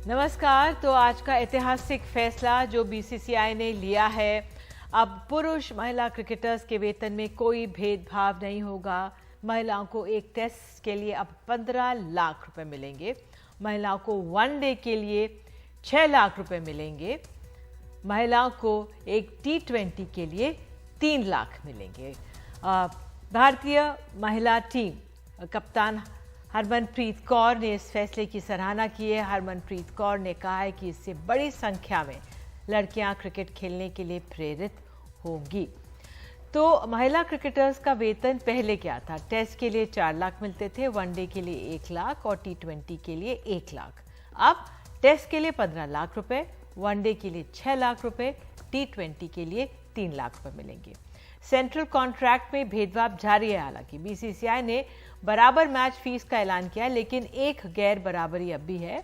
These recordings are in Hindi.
नमस्कार। तो आज का ऐतिहासिक फैसला जो बीसीसीआई ने लिया है, अब पुरुष महिला क्रिकेटर्स के वेतन में कोई भेदभाव नहीं होगा। महिलाओं को एक टेस्ट के लिए अब 15 लाख रुपए मिलेंगे, महिलाओं को वनडे के लिए 6 लाख रुपए मिलेंगे, महिलाओं को एक T20 के लिए 3 लाख मिलेंगे। भारतीय महिला टीम कप्तान हरमनप्रीत कौर ने इस फैसले की सराहना की है। हरमनप्रीत कौर ने कहा है कि इससे बड़ी संख्या में लड़कियां क्रिकेट खेलने के लिए प्रेरित होंगी। तो महिला क्रिकेटर्स का वेतन पहले क्या था? टेस्ट के लिए 4 लाख मिलते थे, वनडे के लिए 1 लाख और T20 के लिए 1 लाख। अब टेस्ट के लिए 15 लाख रुपए, वनडे के लिए 6 लाख रुपए, T20 के लिए 3 लाख रुपए मिलेंगे। सेंट्रल कॉन्ट्रैक्ट में भेदभाव जारी है। हालांकि बीसीसीआई ने बराबर मैच फीस का ऐलान किया, लेकिन एक गैर बराबरी अब भी है।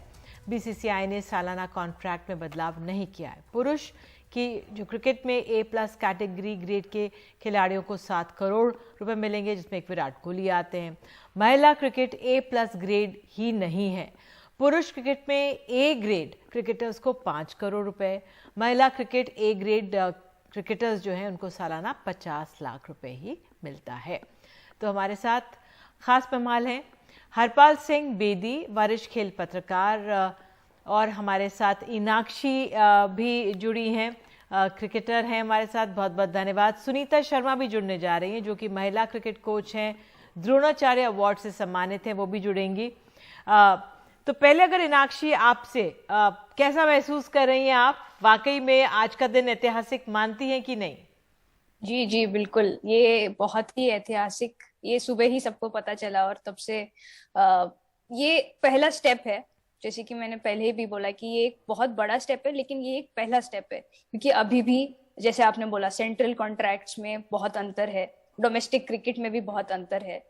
बीसीसीआई ने सालाना कॉन्ट्रैक्ट में बदलाव नहीं किया है। पुरुष की जो क्रिकेट में A+ कैटेगरी ग्रेड के खिलाड़ियों को 7 करोड़ रुपए मिलेंगे, जिसमें एक विराट कोहली आते हैं। महिला क्रिकेट A+ ग्रेड ही नहीं है। पुरुष क्रिकेट में A ग्रेड क्रिकेटर्स को 5 करोड़ रुपए, महिला क्रिकेट A ग्रेड क्रिकेटर्स जो हैं उनको सालाना 50 लाख रुपए ही मिलता है। तो हमारे साथ खास मेहमान हैं हरपाल सिंह बेदी, वरिष्ठ खेल पत्रकार, और हमारे साथ इनाक्षी भी जुड़ी हैं, क्रिकेटर हैं हमारे साथ। बहुत बहुत धन्यवाद। सुनीता शर्मा भी जुड़ने जा रही हैं, जो कि महिला क्रिकेट कोच हैं, द्रोणाचार्य अवार्ड से सम्मानित हैं, वो भी जुड़ेंगी। तो पहले अगर इनाक्षी आपसे कैसा महसूस कर रही हैं आप? वाकई में आज का दिन ऐतिहासिक मानती हैं कि नहीं? जी जी बिल्कुल, ये बहुत ही ऐतिहासिक, ये सुबह ही सबको पता चला और तब से ये पहला स्टेप है। जैसे कि मैंने पहले ही भी बोला कि ये एक बहुत बड़ा स्टेप है, लेकिन ये एक पहला स्टेप है, क्योंकि अभी भी जैसे आपने बोला सेंट्रल कॉन्ट्रैक्ट्स में बहुत अंतर है, डोमेस्टिक क्रिकेट में भी बहुत अंतर है।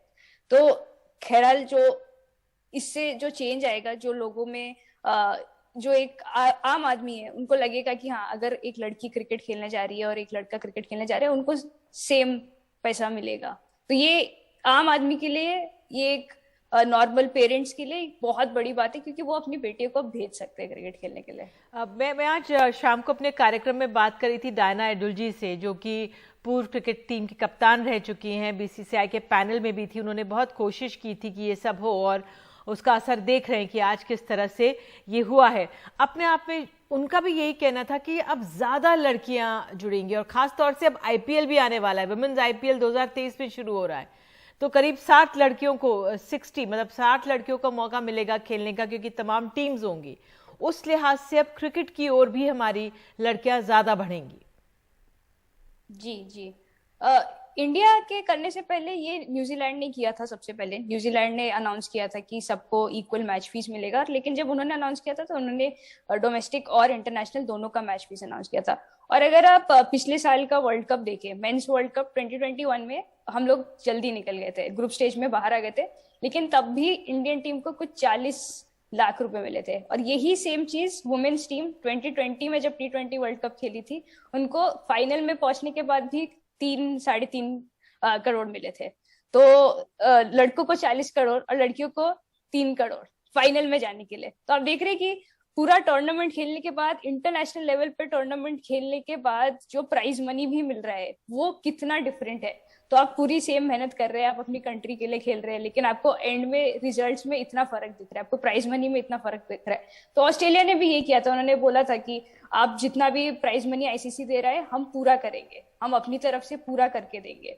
तो खैराल जो इससे जो चेंज आएगा, जो लोगों में जो एक आम आदमी है उनको लगेगा कि हाँ, अगर एक लड़की क्रिकेट खेलने जा रही है और एक लड़का क्रिकेट खेलने जा रहा है, उनको सेम पैसा मिलेगा। तो ये आम आदमी के लिए, ये एक नॉर्मल पेरेंट्स के लिए एक बहुत बड़ी बात है, क्योंकि वो अपनी बेटियों को भेज सकते हैं क्रिकेट खेलने के लिए। मैं आज शाम को अपने कार्यक्रम में बात करी थी डायना एडुलजी से, जो कि पूर्व क्रिकेट टीम की कप्तान रह चुकी हैं, बीसीसीआई के पैनल में भी थी। उन्होंने बहुत कोशिश की थी कि ये सब हो, और उसका असर देख रहे हैं कि आज किस तरह से ये हुआ है। अपने आप में उनका भी यही कहना था कि अब ज्यादा लड़कियां जुड़ेंगी, और खास तौर से अब आईपीएल भी आने वाला है। वुमेन्स आईपीएल 2023 में शुरू हो रहा है, तो करीब 60 लड़कियों को 60 लड़कियों का मौका मिलेगा खेलने का, क्योंकि तमाम टीम्स होंगी। उस लिहाज से अब क्रिकेट की ओर भी हमारी लड़कियां ज्यादा बढ़ेंगी। जी जी, इंडिया के करने से पहले ये न्यूजीलैंड ने किया था। सबसे पहले न्यूजीलैंड ने अनाउंस किया था कि सबको इक्वल मैच फीस मिलेगा, लेकिन जब उन्होंने अनाउंस किया था तो उन्होंने डोमेस्टिक और इंटरनेशनल दोनों का मैच फीस अनाउंस किया था। और अगर आप पिछले साल का वर्ल्ड कप देखें, मेंस वर्ल्ड कप 2021 में हम लोग जल्दी निकल गए थे, ग्रुप स्टेज में बाहर आ गए थे, लेकिन तब भी इंडियन टीम को कुछ 40 लाख रुपए मिले थे। और यही सेम चीज वुमेन्स टीम 2020 में जब T20 वर्ल्ड कप खेली थी, उनको फाइनल में पहुंचने के बाद भी 3-3.5 करोड़ मिले थे। तो लड़कों को 40 करोड़ और लड़कियों को 3 करोड़ फाइनल में जाने के लिए। तो आप देख रहे हैं कि पूरा टूर्नामेंट खेलने के बाद, इंटरनेशनल लेवल पे टूर्नामेंट खेलने के बाद जो प्राइज मनी भी मिल रहा है वो कितना डिफरेंट है। तो आप पूरी सेम मेहनत कर रहे हैं, आप अपनी कंट्री के लिए खेल रहे हैं, लेकिन आपको एंड में रिजल्ट्स में इतना फर्क दिख रहा है, आपको प्राइज मनी में इतना फर्क दिख रहा है। तो ऑस्ट्रेलिया ने भी ये किया था, उन्होंने बोला था कि आप जितना भी प्राइज मनी आईसीसी दे रहा है हम पूरा करेंगे, हम अपनी तरफ से पूरा करके देंगे।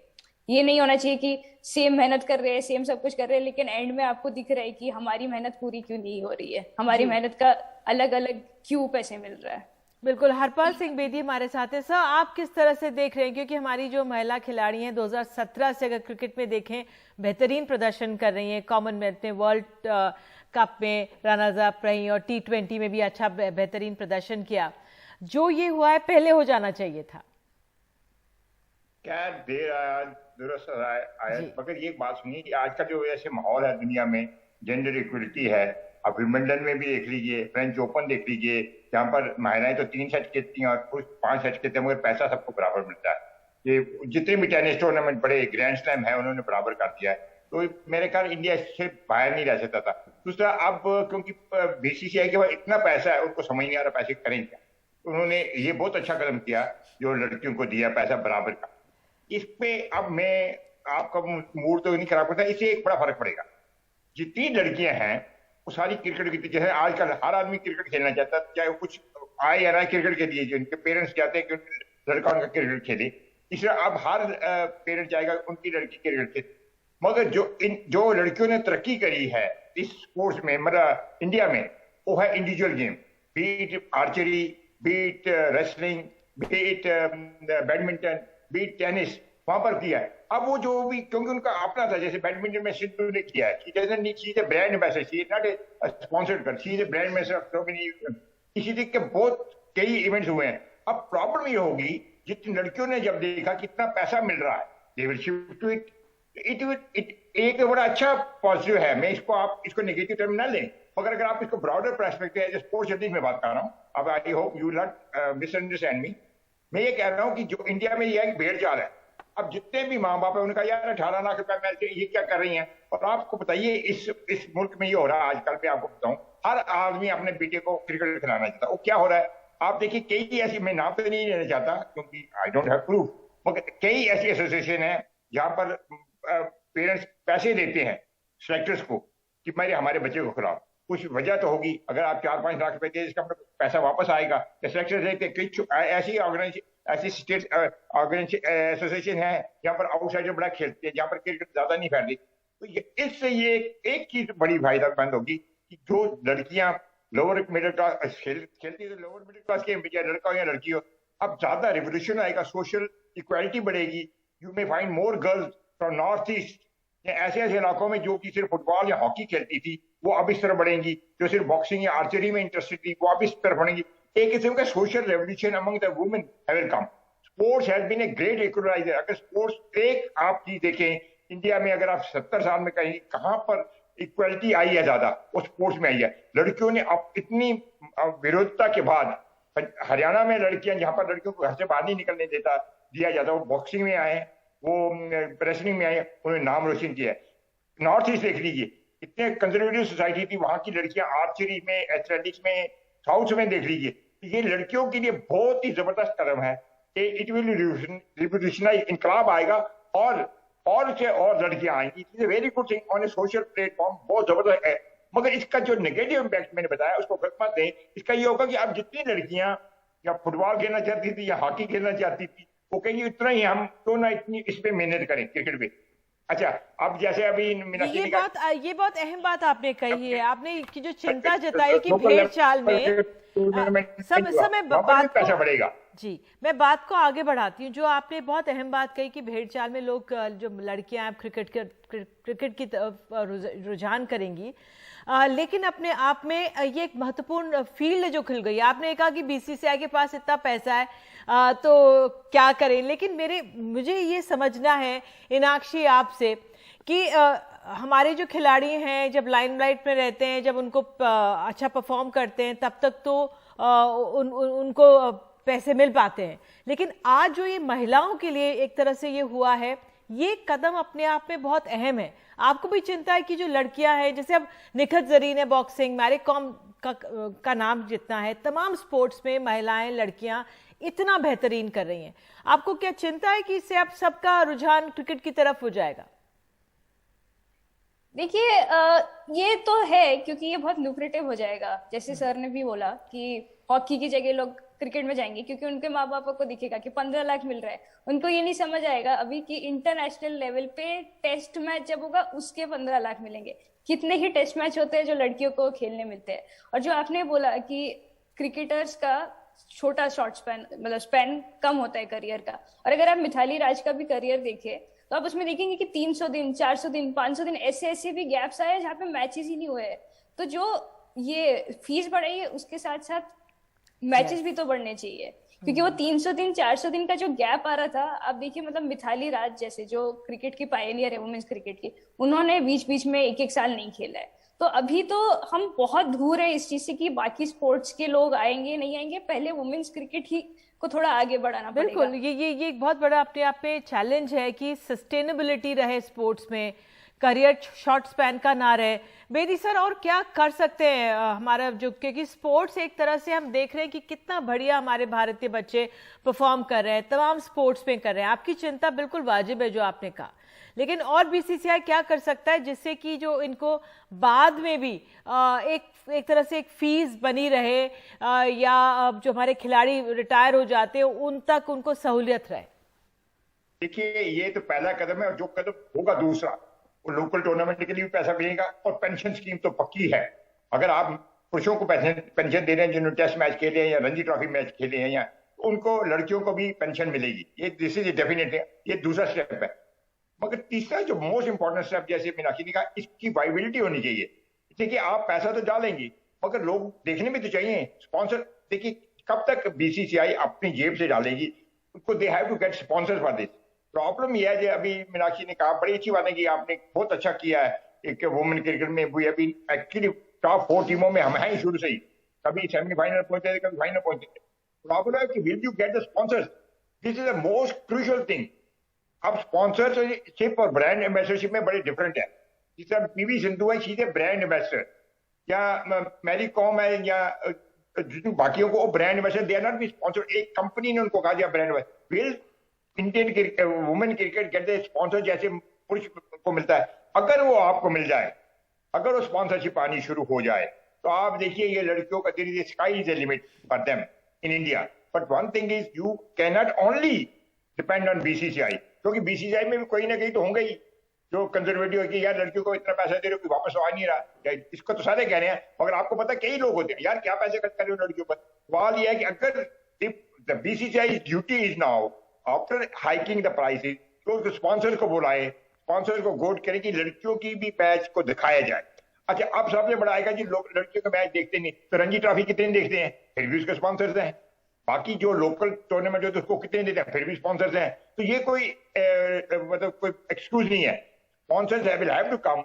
ये नहीं होना चाहिए कि सेम मेहनत कर रहे हैं, सेम सब कुछ कर रहे हैं, लेकिन एंड में आपको दिख रहा है कि हमारी मेहनत पूरी क्यों नहीं हो रही है, हमारी मेहनत का अलग अलग क्यों पैसे मिल रहा है। बिल्कुल। हरपाल सिंह बेदी हमारे साथ हैं। सर, आप किस तरह से देख रहे हैं, क्योंकि हमारी जो महिला खिलाड़ी हैं 2017 से अगर क्रिकेट में देखें बेहतरीन प्रदर्शन कर रही हैं, कॉमनवेल्थ में, वर्ल्ड कप में रनर्स अप रही और T20 में भी अच्छा बेहतरीन प्रदर्शन किया। जो ये हुआ है पहले हो जाना चाहिए था। क्या देर आया दुरुस्त आया, मगर ये बात सुनिए कि आज का जो ऐसे माहौल है दुनिया में, जेंडर इक्वलिटी है। अब विंबलडन में भी देख लीजिए, फ्रेंच ओपन देख लीजिए, जहाँ पर महिलाएं तो 3 सेट खेलती हैं और पुरुष 5 सेट खेलते हैं, मगर पैसा सबको बराबर मिलता है। ये जितने भी टेनिस टूर्नामेंट बड़े ग्रैंड स्लैम है उन्होंने बराबर कर दिया है। तो मेरे ख्याल इंडिया इससे बाहर नहीं रह सकता था। दूसरा, अब क्योंकि बीसीसीआई के पास इतना पैसा है, उनको समझ नहीं आ रहा पैसे करें क्या। उन्होंने ये बहुत अच्छा कदम किया जो लड़कियों को दिया पैसा बराबर का। इस पे अब मैं आपका मूड तो नहीं खराब करता, इससे एक बड़ा फर्क पड़ेगा। जितनी लड़कियां हैं वो सारी क्रिकेट की, जैसे आजकल हर आदमी क्रिकेट खेलना चाहता है, चाहे वो कुछ आए या ना क्रिकेट के लिए, जिनके पेरेंट्स चाहते हैं कि लड़का उनका क्रिकेट खेले, इसलिए अब हर पेरेंट चाहेगा उनकी लड़की क्रिकेट खेले। मगर जो लड़कियों ने तरक्की करी है इस स्पोर्ट्स में, मतलब इंडिया में, वो है individual game, be it archery, be it wrestling, be it badminton, be it tennis, वहां पर किया है। अब वो जो भी, क्योंकि उनका अपना था, जैसे बैडमिंटन में सिंधु ने किया है, she doesn't need, she is a brand ambassador, she is not a sponsored girl, she is a brand ambassador of so many, इसी तरह के बहुत कई इवेंट्स हुए हैं। अब प्रॉब्लम ये होगी, जितनी लड़कियों ने जब देखा कितना पैसा मिल रहा है, they will shift to it. एक बड़ा अच्छा पॉजिटिव है, मैं इसको नेगेटिव टर्म ना लें, मगर अगर आप इसको ब्रॉडर पर्सपेक्टिव है, स्पोर्ट्स जर्नलिस्ट में बात कर रहा हूँ, अब I hope you not misunderstand मी। मैं ये कह रहा हूँ कि जो इंडिया में ये एक भेड़ चाल है, अब जितने भी माँ बाप है उनका यार 18 लाख रुपए मैच ये क्या कर रही हैं। और आपको बताइए इस मुल्क में ये हो रहा है आजकल, पे आपको बताऊं, हर आदमी अपने बेटे को क्रिकेट खिलाना चाहता है। वो क्या हो रहा है आप देखिए, कई ऐसी, मैं नाम तो नहीं लेना चाहता क्योंकि आई डोंट हैव प्रूफ, मगर कई ऐसी एसोसिएशन है जहां पर पेरेंट्स पैसे देते हैं सेलेक्टर्स को कि मेरे हमारे बच्चे को खिलाओ। कुछ वजह तो होगी, अगर आप 4-5 लाख रुपए दे, इसका पैसा वापस आएगा। सेलेक्टर्स देखते, ऐसी ऑर्गेनाइजेशन, ऐसी स्टेट एसोसिएशन है जहां पर आउटसाइडर बड़ा खेलते हैं, जहां पर क्रिकेट ज्यादा नहीं फैलती। तो इससे ये एक चीज बड़ी फायदेमंद होगी कि जो लड़कियां लोअर मिडिल क्लास खेलती है, तो लोअर मिडिल क्लास के चाहे लड़का हो या लड़की हो, अब ज्यादा रिवोल्यूशन आएगा, सोशल इक्वालिटी बढ़ेगी। You may find more girls from north east या ऐसे इलाकों में जो कि सिर्फ फुटबॉल या हॉकी खेलती थी, वो अब इस तरह बढ़ेंगी। जो सिर्फ बॉक्सिंग या आर्चरी में इंटरेस्टेड थी, वो अब इस तरह बढ़ेंगी। एक किस्म का social revolution among the women have come. Sports has been a great equaliser. अगर स्पोर्ट्स एक आप चीज देखें इंडिया में, अगर आप 70 साल में कहीं कहां पर इक्वलिटी आई है ज्यादा, वो स्पोर्ट्स में आई है। लड़कियों ने अब इतनी विरोधता के बाद, हरियाणा में लड़कियां, जहां पर लड़कियों को घर से बाहर नहीं निकलने दिया जाता, वो बॉक्सिंग में आए, वो रेसलिंग में आए, उन्होंने नाम रोशन किया है। नॉर्थ ईस्ट देख लीजिए, इतने कंजर्वेटिव सोसाइटी थी, वहां की लड़कियां आर्चरी में, एथलेटिक्स में, साउथ में देख लीजिए। ये लड़कियों के लिए बहुत ही जबरदस्त कदम है। इट विल रिवोल्यूशनाइज, इनकलाब आएगा और लड़कियां आएंगी। It is a very good thing on A social platform, बहुत जबरदस्त है। मगर इसका जो नेगेटिव इम्पैक्ट मैंने बताया उसको गलत मत दें। इसका ये होगा कि अब जितनी लड़कियां या फुटबॉल खेलना चाहती थी या हॉकी खेलना चाहती थी, वो कहेंगे इतना ही हम तो ना इतनी इस पे मेहनत करें क्रिकेट पे। अच्छा, अब जैसे अभी ये बहुत अहम बात आपने कही है। आपने की जो चिंता जताई कि भेड़ चाल में पैसा बढ़ेगा। जी, मैं बात को आगे बढ़ाती हूँ। जो आपने बहुत अहम बात कही कि भेड़ चाल में लोग, जो लड़कियां अब क्रिकेट की तरफ रुझान करेंगी, लेकिन अपने आप में ये एक महत्वपूर्ण फील्ड जो खुल गई। आपने कहा कि बीसीसीआई के पास इतना पैसा है तो क्या करें, लेकिन मुझे ये समझना है इनाक्षी आपसे कि हमारे जो खिलाड़ी हैं जब लाइमलाइट में रहते हैं, जब उनको अच्छा परफॉर्म करते हैं, तब तक तो उनको पैसे मिल पाते हैं, लेकिन आज जो ये महिलाओं के लिए एक तरह से ये हुआ है, ये कदम अपने आप में बहुत अहम है। आपको भी चिंता है कि जो लड़कियां हैं, जैसे अब निखत जरीन है बॉक्सिंग, मैरी कॉम का नाम जितना है, तमाम स्पोर्ट्स में महिलाएं, लड़कियां इतना बेहतरीन कर रही हैं। आपको क्या चिंता है कि इससे अब सबका रुझान क्रिकेट की तरफ हो जाएगा? देखिए, ये तो है क्योंकि ये बहुत लुक्रेटिव हो जाएगा। जैसे सर ने भी बोला कि हॉकी की जगह लोग क्रिकेट में जाएंगे क्योंकि उनके माँ बाप को दिखेगा कि 15 लाख मिल रहा है। उनको ये नहीं समझ आएगा अभी कि इंटरनेशनल लेवल पे टेस्ट मैच जब होगा उसके 15 लाख मिलेंगे। कितने ही टेस्ट मैच होते हैं जो लड़कियों को खेलने मिलते हैं। और जो आपने बोला कि क्रिकेटर्स का छोटा शॉर्ट स्पैन, मतलब स्पैन कम होता है करियर का, और अगर आप मिथाली राज का भी करियर देखें तो आप उसमें देखेंगे कि 300 दिन, 400 दिन, 500 दिन ऐसे भी गैप्स आए जहाँ पे मैचेस ही नहीं हुए। तो जो ये फीस बढ़ाई है उसके साथ साथ मैचेस भी तो बढ़ने चाहिए, क्योंकि वो 300 दिन, 400 दिन का जो गैप आ रहा था, आप देखिए मतलब मिथाली राज जैसे जो क्रिकेट की पायनियर है वुमेन्स क्रिकेट की, उन्होंने बीच बीच में एक साल नहीं खेला है। तो अभी तो हम बहुत दूर है इस चीज से कि बाकी स्पोर्ट्स के लोग आएंगे नहीं आएंगे, पहले वुमेन्स क्रिकेट ही को थोड़ा आगे बढ़ाना पड़ेगा। बिल्कुल, ये एक बहुत बड़ा अपने आप पे चैलेंज है कि सस्टेनेबिलिटी रहे स्पोर्ट्स में, करियर शॉर्ट स्पैन का ना रहे। बेदी सर, और क्या कर सकते हैं हमारा जो, क्योंकि स्पोर्ट्स एक तरह से हम देख रहे हैं कि कितना बढ़िया हमारे भारतीय बच्चे परफॉर्म कर रहे हैं, तमाम स्पोर्ट्स में कर रहे हैं। आपकी चिंता बिल्कुल वाजिब है जो आपने कहा, लेकिन और बीसीसीआई क्या कर सकता है जिससे कि जो इनको बाद में भी एक तरह से एक फीस बनी रहे, या जो हमारे खिलाड़ी रिटायर हो जाते हैं उन तक उनको सहूलियत रहे? देखिए, ये तो पहला कदम है, और जो कदम होगा दूसरा, वो लोकल टूर्नामेंट के लिए भी पैसा मिलेगा, और पेंशन स्कीम तो पक्की है। अगर आप पुरुषों को पेंशन दे रहे हैं जिन्होंने टेस्ट मैच खेले हैं या रणजी ट्रॉफी मैच खेले हैं, या उनको लड़कियों को भी पेंशन मिलेगी। ये दिस इज डेफिनेट है, ये दूसरा स्टेप है। मगर तीसरा जो मोस्ट इंपॉर्टेंट स्टेप, जैसे मीनाक्षी ने कहा, इसकी वाइबिलिटी होनी चाहिए। देखिए, आप पैसा तो डालेंगे मगर लोग देखने में तो चाहिए, स्पॉन्सर। देखिए, कब तक बीसीसीआई अपनी जेब से डालेगी? उनको they have to get sponsor for this. Problem यह है, जो अभी मीनाक्षी ने कहा, बड़ी अच्छी बात है कि आपने बहुत अच्छा किया है कि वुमेन क्रिकेट में भी अभी एक्चुअली टॉप 4 टीमों में हम हैं शुरू से ही, कभी सेमीफाइनल पहुंचे थे, कभी फाइनल पहुंचे थे। प्रॉब्लम है कि will you get the sponsors? This is the most crucial thing. अब स्पॉन्सरशिप और ब्रांड एम्बेसडरशिप में बड़े डिफरेंट है। जिस तरह पीवी सिंधु है, सीधे ब्रांड एम्बेसडर, या मैरी कॉम है, या बाकियों को brand ambassador, they are not be sponsor. एक कंपनी ने उनको कहा दिया brand ambassador. Will Indian women cricket get the sponsor जैसे पुरुष को मिलता है? अगर वो आपको मिल जाए, अगर वो स्पॉन्सरशिप आनी शुरू हो जाए, तो आप देखिए ये लड़कियों का धीरे धीरे sky is the limit for them in India. But one thing is, you can not only depend on BCCI, क्योंकि बीसीसीआई में भी कोई ना कहीं तो होंगे ही जो कंजर्वेटिव है कि यार लड़कियों को इतना पैसा दे रहे हो कि वापस आ नहीं रहा। इसको तो सारे कह रहे हैं, मगर आपको पता कई लोग होते हैं, यार क्या पैसे खर्च कर रहे हो लड़कियों पर। सवाल यह है कि अगर the BCCI duty is now after hiking the prices, तो स्पॉन्सर्स को बुलाए, स्पॉन्सर्स को गोट करें कि लड़कियों की भी मैच को दिखाया जाए। अच्छा, अब सबसे बड़ा आएगा जी, लोग लड़कियों का मैच देखते नहीं, तो रणजी ट्रॉफी कितने देखते हैं, फिर भी उसके स्पॉन्सर्स हैं। बाकी जो लोकल टूर्नामेंट होते हैं उसको कितने देते हैं, फिर भी स्पॉन्सर्स हैं। तो ये कोई मतलब कोई एक्सक्यूज नहीं है। Sponsors will have to come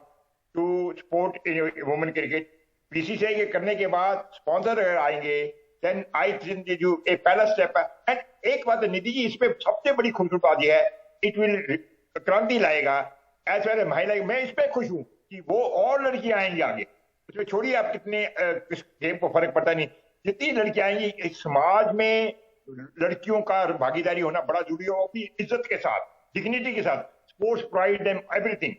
to support women cricket. BCCI के करने के बाद स्पॉन्सर अगर आएंगे, देन आई थिंक जो एक पहला स्टेप है। एंड एक बात निधि जी, इस पे सबसे बड़ी खूबसूरत बात यह है, इट विल क्रांति लाएगा एज वेल एज महिला। मैं इस पे खुश हूं कि वो और लड़कियां आएंगी आगे। उसमें छोड़िए आप कितने किस गेम को फर्क पड़ता नहीं, जितनी लड़कियां आएंगी, इस समाज में लड़कियों का भागीदारी होना बड़ा जरूरी हो, अपनी इज्जत के साथ, डिग्निटी के साथ, स्पोर्ट्स प्राइड एंड एवरीथिंग।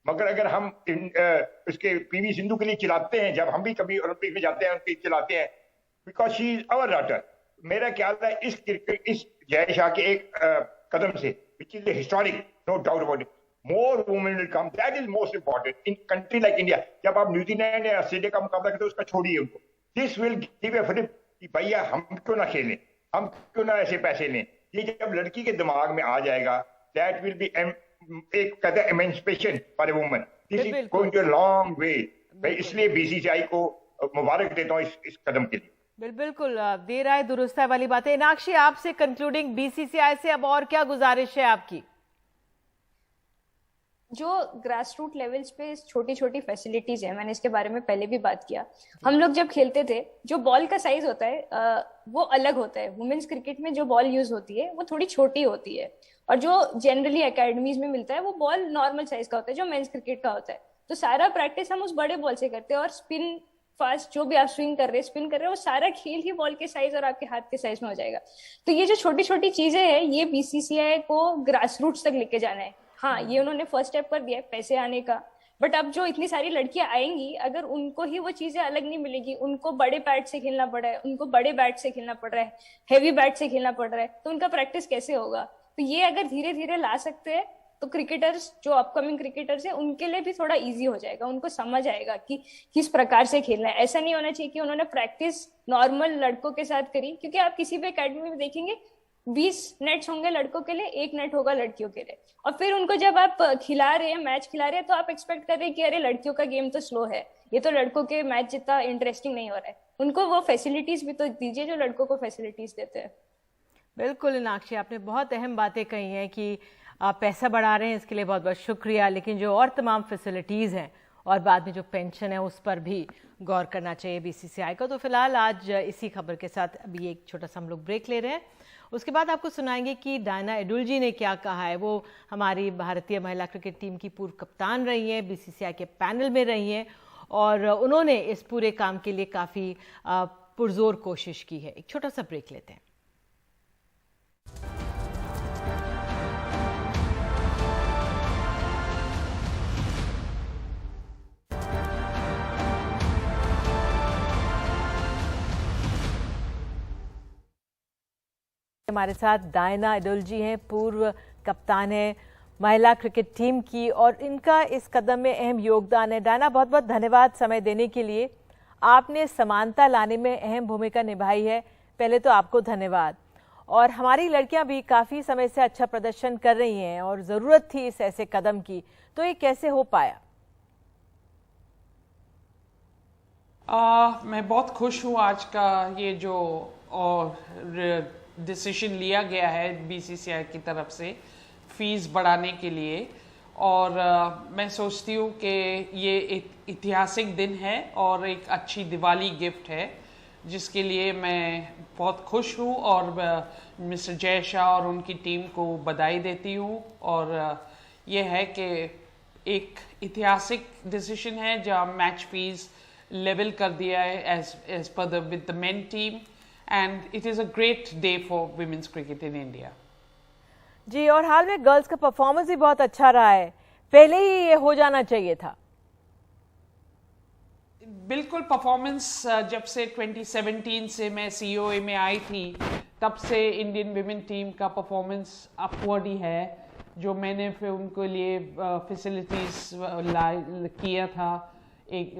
मगर अगर हम इसके पीवी सिंधु के लिए चिल्लाते हैं, जब हम भी कभी ओलंपिक में जाते हैं उनके चिल्लाते हैं, because she is our daughter. मेरा ख्याल है इस जय शाह के एक कदम से, which is historic, no doubt about it, more women will come, that is most important in country like India. जब आप न्यूजीलैंड या ऑस्ट्रेलिया का मुकाबला करते हो, उसका छोड़िए उनको, this will give a flip कि भैया हम क्यों ना खेलें, हम क्यों ना ऐसे पैसे लें। ये जब लड़की के दिमाग में आ जाएगा, दैट विल बी एक कहते हैं emancipation for a woman. This is going to a long way. मैं इसलिए बीसीसीआई को मुबारक देता हूँ इस कदम के लिए। बिल्कुल, देर आए दुरुस्त है वाली बात है। मीनाक्षी, आपसे कंक्लूडिंग, बीसीसीआई से अब और क्या गुजारिश है आपकी? जो ग्रास रूट लेवल्स पे छोटी छोटी फैसिलिटीज है, मैंने इसके बारे में पहले भी बात किया। हम लोग जब खेलते थे, जो बॉल का साइज होता है वो अलग होता है। वुमेन्स क्रिकेट में जो बॉल यूज होती है वो थोड़ी छोटी होती है, और जो जनरली एकेडमीज में मिलता है वो बॉल नॉर्मल साइज का होता है जो मेंस क्रिकेट का होता है। तो सारा प्रैक्टिस हम उस बड़े बॉल से करते हैं, और स्पिन फास्ट जो भी आप स्विंग कर रहे हैं, स्पिन कर रहे हैं, वो सारा खेल ही बॉल के साइज और आपके हाथ के साइज में हो जाएगा। तो ये जो छोटी छोटी चीजें हैं, ये बीसीसीआई को ग्रास रूट्स तक लेके जाना है। हाँ, ये उन्होंने फर्स्ट स्टेप कर दिया है पैसे आने का, बट अब जो इतनी सारी लड़कियां आएंगी, अगर उनको ही वो चीजें अलग नहीं मिलेगी, उनको बड़े बैट से खेलना पड़ रहा है, उनको बड़े बैट से खेलना पड़ रहा है, हैवी बैट से खेलना पड़ रहा है, तो उनका प्रैक्टिस कैसे होगा? तो ये अगर धीरे धीरे ला सकते हैं, तो क्रिकेटर्स जो अपकमिंग क्रिकेटर्स है उनके लिए भी थोड़ा इजी हो जाएगा, उनको समझ आएगा कि किस प्रकार से खेलना है। ऐसा नहीं होना चाहिए कि उन्होंने प्रैक्टिस नॉर्मल लड़कों के साथ करी, क्योंकि आप किसी भी एकेडमी में देखेंगे 20 नेट्स होंगे लड़कों के लिए, 1 नेट होगा लड़कियों के लिए। और फिर उनको जब आप खिला रहे हैं, मैच खिला रहे हैं, तो आप एक्सपेक्ट कर रहे हैं कि अरे लड़कियों का गेम तो स्लो है, ये तो लड़कों के मैच जितना इंटरेस्टिंग नहीं हो रहा है। उनको वो फैसिलिटीज भी तो दीजिए जो लड़कों को फैसिलिटीज देते हैं। बिल्कुल मीनाक्षी, आपने बहुत अहम बातें कही हैं कि आप पैसा बढ़ा रहे हैं, इसके लिए बहुत बहुत शुक्रिया, लेकिन जो और तमाम फैसिलिटीज़ हैं और बाद में जो पेंशन है उस पर भी गौर करना चाहिए बीसीसीआई को। तो फिलहाल आज इसी खबर के साथ अभी एक छोटा सा हम लोग ब्रेक ले रहे हैं। उसके बाद आपको सुनाएंगे कि डायना एडुल्जी ने क्या कहा है। वो हमारी भारतीय महिला क्रिकेट टीम की पूर्व कप्तान रही हैं, बीसीसीआई के पैनल में रही हैं और उन्होंने इस पूरे काम के लिए काफ़ी पुरजोर कोशिश की है। एक छोटा सा ब्रेक लेते हैं। हमारे साथ डायना एडुल्जी हैं, पूर्व कप्तान है महिला क्रिकेट टीम की और इनका इस कदम में अहम योगदान है। डायना, बहुत बहुत धन्यवाद समय देने के लिए। आपने समानता लाने में अहम भूमिका निभाई है, पहले तो आपको धन्यवाद। और हमारी लड़कियां भी काफ़ी समय से अच्छा प्रदर्शन कर रही हैं और ज़रूरत थी इस ऐसे कदम की, तो ये कैसे हो पाया? मैं बहुत खुश हूँ आज का ये जो डिसीजन लिया गया है बीसीसीआई की तरफ से फीस बढ़ाने के लिए। और मैं सोचती हूँ कि ये एक ऐतिहासिक दिन है और एक अच्छी दिवाली गिफ्ट है जिसके लिए मैं बहुत खुश हूँ और मिस्टर जय शाह और उनकी टीम को बधाई देती हूँ। और ये है कि एक ऐतिहासिक डिसीजन है जहाँ मैच फीस लेवल कर दिया है at par with the main team and it is a great day for women's cricket in India. जी, और हाल में गर्ल्स का परफॉर्मेंस भी बहुत अच्छा रहा है, पहले ही ये हो जाना चाहिए था। बिल्कुल, परफॉर्मेंस जब से 2017 से मैं सीओए में आई थी तब से इंडियन विमेन टीम का परफॉर्मेंस अपवर्ड ही है। जो मैंने फिर उनके लिए फैसिलिटीज किया था, एक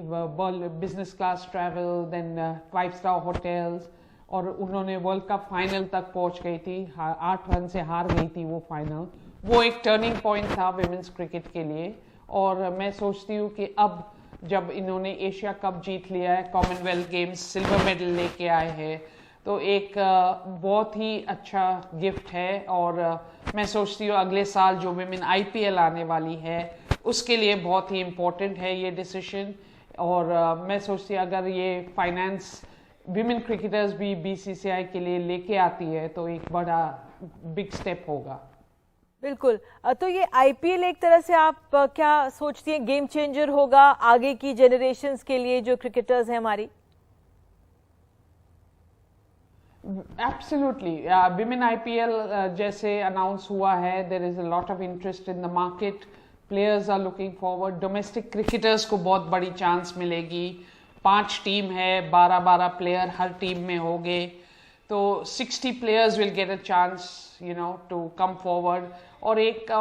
business class travel, then five-star hotels, और उन्होंने वर्ल्ड कप फाइनल तक पहुंच गई थी। 8 रन से हार गई थी वो फाइनल। वो एक टर्निंग पॉइंट था विमेंस क्रिकेट के लिए। और मैं सोचती हूँ कि अब जब इन्होंने एशिया कप जीत लिया है, कॉमनवेल्थ गेम्स सिल्वर मेडल लेके आए हैं, तो एक बहुत ही अच्छा गिफ्ट है। और मैं सोचती हूँ अगले साल जो विमेन आईपीएल आने वाली है उसके लिए बहुत ही इम्पोर्टेंट है ये डिसीजन। और मैं सोचती हूँ अगर ये फाइनेंस विमेन क्रिकेटर्स भी बीसीसीआई के लिए लेके आती है तो एक बड़ा बिग स्टेप होगा। बिल्कुल, तो ये आईपीएल एक तरह से आप क्या सोचती हैं गेम चेंजर होगा आगे की जनरेशन्स के लिए जो क्रिकेटर्स हैं हमारी? एब्सोल्युटली, विमेन आईपीएल जैसे अनाउंस हुआ है, there is a lot of interest in the market, players are looking forward, domestic cricketers को बहुत बड़ी चांस मिलेगी। 5 टीम है, 12-12 प्लेयर हर टीम में होंगे, तो 60 players will get a chance to come forward. और एक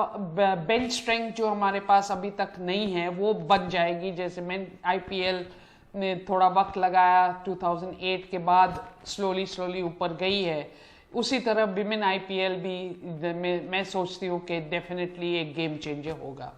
बेंच स्ट्रेंथ जो हमारे पास अभी तक नहीं है वो बन जाएगी। जैसे मैं आईपीएल ने थोड़ा वक्त लगाया, 2008 के बाद स्लोली ऊपर गई है, उसी तरह विमेन आईपीएल भी मैं सोचती हूँ कि डेफिनेटली एक गेम चेंजर होगा।